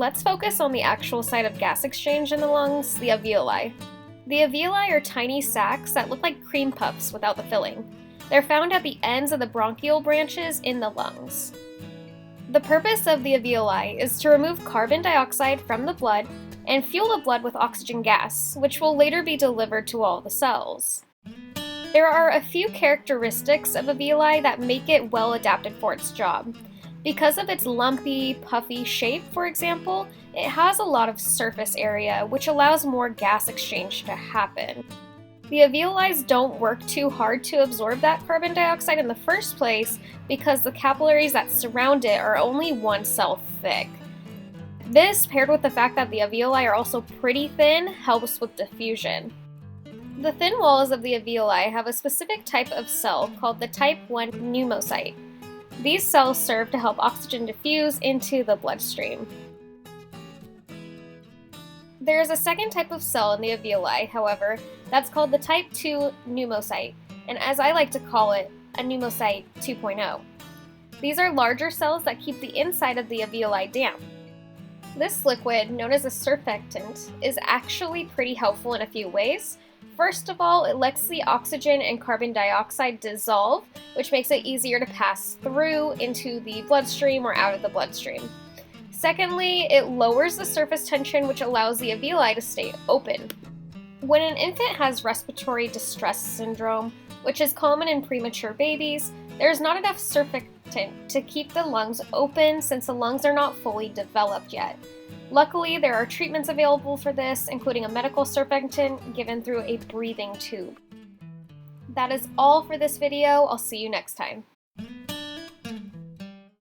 Let's focus on the actual site of gas exchange in the lungs, the alveoli. The alveoli are tiny sacs that look like cream puffs without the filling. They're found at the ends of the bronchial branches in the lungs. The purpose of the alveoli is to remove carbon dioxide from the blood and fuel the blood with oxygen gas, which will later be delivered to all the cells. There are a few characteristics of alveoli that make it well adapted for its job. Because of its lumpy, puffy shape, for example, it has a lot of surface area, which allows more gas exchange to happen. The alveoli don't work too hard to absorb that carbon dioxide in the first place because the capillaries that surround it are only 1 cell thick. This, paired with the fact that the alveoli are also pretty thin, helps with diffusion. The thin walls of the alveoli have a specific type of cell called the type 1 pneumocyte. These cells serve to help oxygen diffuse into the bloodstream. There is a second type of cell in the alveoli, however, that's called the type 2 pneumocyte, and as I like to call it, a pneumocyte 2.0. These are larger cells that keep the inside of the alveoli damp. This liquid, known as a surfactant, is actually pretty helpful in a few ways. First of all, it lets the oxygen and carbon dioxide dissolve, which makes it easier to pass through into the bloodstream or out of the bloodstream. Secondly, it lowers the surface tension, which allows the alveoli to stay open. When an infant has respiratory distress syndrome, which is common in premature babies, there is not enough surfactant to keep the lungs open since the lungs are not fully developed yet. Luckily, there are treatments available for this, including a medical surfactant given through a breathing tube. That is all for this video. I'll see you next time.